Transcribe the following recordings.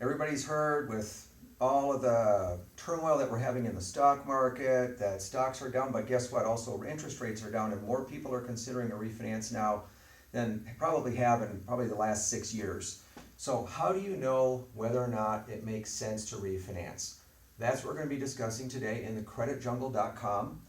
everybody's heard with all of the turmoil that we're having in the stock market, that stocks are down, but guess what? Also, interest rates are down, and more people are considering a refinance now than probably have in probably the last 6 years. So how do you know whether or not it makes sense to refinance? That's what we're going to be discussing today in thecreditjungle.com.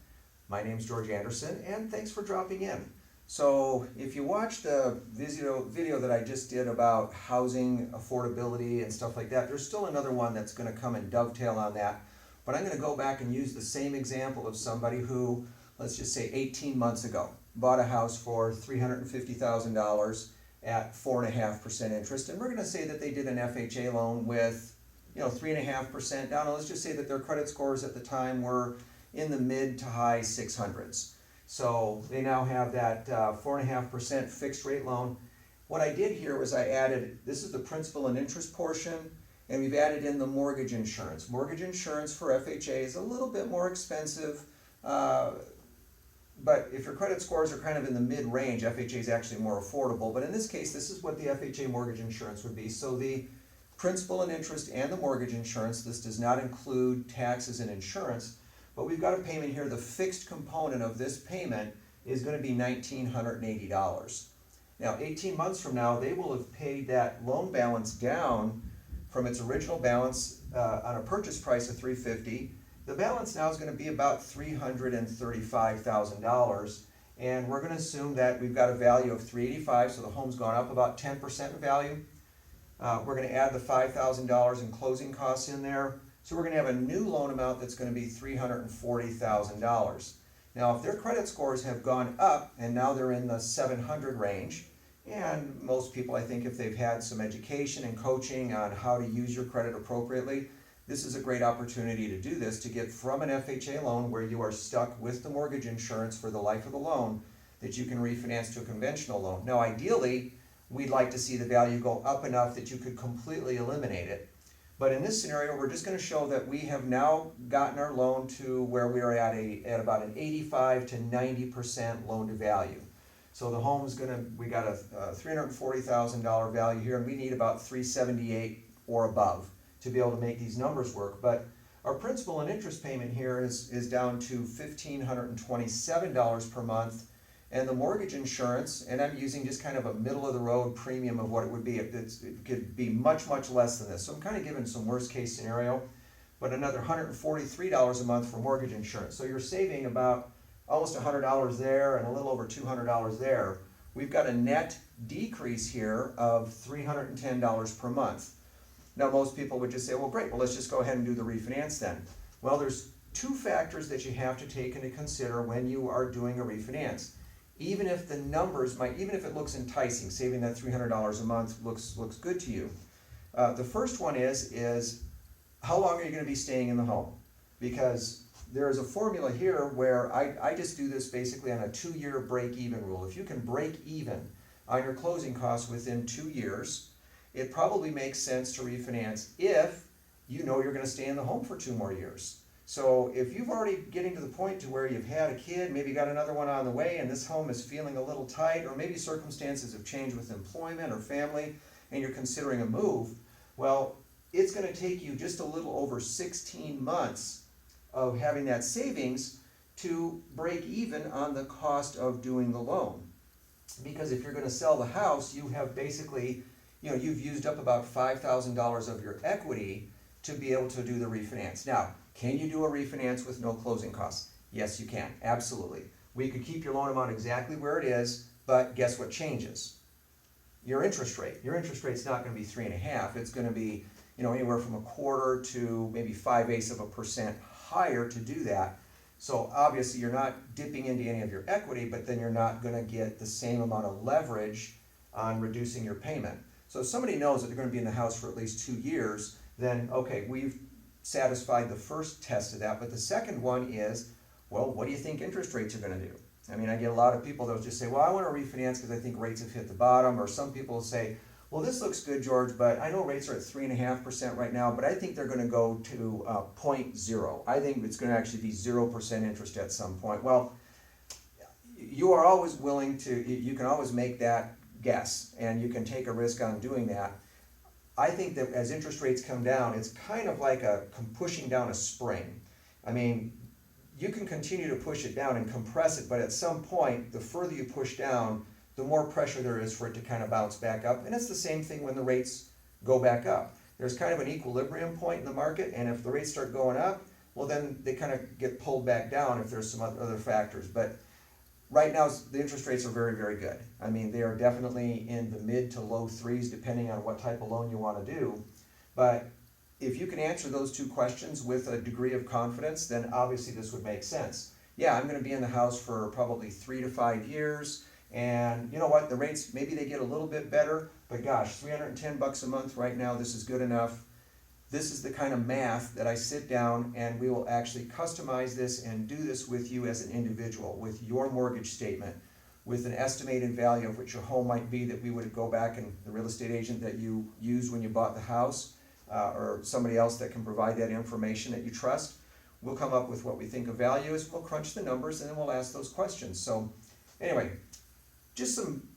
My name's George Anderson, and thanks for dropping in. So if you watch the video that I just did about housing affordability and stuff like that, there's still another one that's going to come and dovetail on that. But I'm going to go back and use the same example of somebody who, let's just say 18 months ago, bought a house for $350,000 at 4.5% interest. And we're going to say that they did an FHA loan with 3.5% down. And let's just say that their credit scores at the time were in the mid to high 600s. So they now have that 4.5% fixed rate loan. What I did here was I added, this is the principal and interest portion, and we've added in the mortgage insurance. Mortgage insurance for FHA is a little bit more expensive, but if your credit scores are kind of in the mid-range, FHA is actually more affordable. But in this case, this is what the FHA mortgage insurance would be. So the principal and interest and the mortgage insurance, this does not include taxes and insurance. But we've got a payment here. The fixed component of this payment is going to be $1,980. Now, 18 months from now, they will have paid that loan balance down from its original balance on a purchase price of $350,000. The balance now is going to be about $335,000. And we're going to assume that we've got a value of $385,000, so the home's gone up about 10% in value. We're going to add the $5,000 in closing costs in there. So we're going to have a new loan amount that's going to be $340,000. Now, if their credit scores have gone up and now they're in the 700 range, and most people, I think, if they've had some education and coaching on how to use your credit appropriately, this is a great opportunity to do this, to get from an FHA loan where you are stuck with the mortgage insurance for the life of the loan, that you can refinance to a conventional loan. Now, ideally, we'd like to see the value go up enough that you could completely eliminate it. But in this scenario, we're just going to show that we have now gotten our loan to where we are at about an 85 to 90% loan to value. So the home's we got a $340,000 value here, and we need about $378,000 or above to be able to make these numbers work. But our principal and interest payment here is down to $1,527 per month. And the mortgage insurance, and I'm using just kind of a middle of the road premium of what it would be. It could be much, much less than this. So I'm kind of giving some worst case scenario, but another $143 a month for mortgage insurance. So you're saving about almost $100 there and a little over $200 there. We've got a net decrease here of $310 per month. Now most people would just say, well great, well let's just go ahead and do the refinance then. Well, there's two factors that you have to take into consider when you are doing a refinance. Even if the numbers even if it looks enticing, saving that $300 a month looks good to you. The first one is how long are you going to be staying in the home? Because there is a formula here where I just do this basically on a 2-year break-even rule. If you can break even on your closing costs within 2 years, it probably makes sense to refinance if you know you're going to stay in the home for 2 more years. So if you've already getting to the point to where you've had a kid, maybe got another one on the way, and this home is feeling a little tight, or maybe circumstances have changed with employment or family, and you're considering a move, well, it's going to take you just a little over 16 months of having that savings to break even on the cost of doing the loan. Because if you're going to sell the house, you have basically, you've used up about $5,000 of your equity to be able to do the refinance. Now, can you do a refinance with no closing costs? Yes, you can, absolutely. We could keep your loan amount exactly where it is, but guess what changes? Your interest rate. Your interest rate's not going to be 3.5. It's going to be, anywhere from 1/4 to maybe 5/8% higher to do that. So obviously you're not dipping into any of your equity, but then you're not going to get the same amount of leverage on reducing your payment. So if somebody knows that they're going to be in the house for at least 2 years, then okay, we've satisfied the first test of that. But the second one is, well, what do you think interest rates are going to do? I mean, I get a lot of people that will just say, well, I want to refinance because I think rates have hit the bottom. Or some people will say, well, this looks good, George, but I know rates are at 3.5% right now, but I think they're going to go to 0.0. I think it's going to actually be 0% interest at some point. Well, you are always willing to, you can always make that guess, and you can take a risk on doing that. I think that as interest rates come down, it's kind of like pushing down a spring. I mean, you can continue to push it down and compress it, but at some point, the further you push down, the more pressure there is for it to kind of bounce back up. And it's the same thing when the rates go back up. There's kind of an equilibrium point in the market, and if the rates start going up, well, then they kind of get pulled back down if there's some other factors. But right now, the interest rates are very, very good. I mean, they are definitely in the mid to low threes, depending on what type of loan you want to do. But if you can answer those two questions with a degree of confidence, then obviously this would make sense. Yeah, I'm going to be in the house for probably 3 to 5 years, and you know what? The rates, maybe they get a little bit better, but gosh, $310 a month right now, this is good enough. This is the kind of math that I sit down and we will actually customize this and do this with you as an individual, with your mortgage statement, with an estimated value of what your home might be that we would go back and the real estate agent that you used when you bought the house, or somebody else that can provide that information that you trust. We'll come up with what we think of value is, we'll crunch the numbers, and then we'll ask those questions. So anyway, just some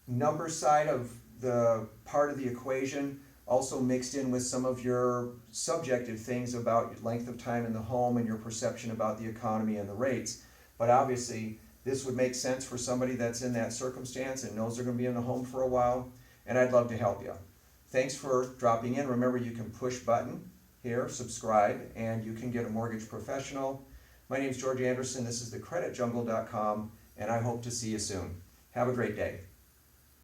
number side of the part of the equation, also mixed in with some of your subjective things about length of time in the home and your perception about the economy and the rates. But obviously, this would make sense for somebody that's in that circumstance and knows they're going to be in the home for a while, and I'd love to help you. Thanks for dropping in. Remember, you can push button here, subscribe, and you can get a mortgage professional. My name is George Anderson. This is thecreditjungle.com, and I hope to see you soon. Have a great day.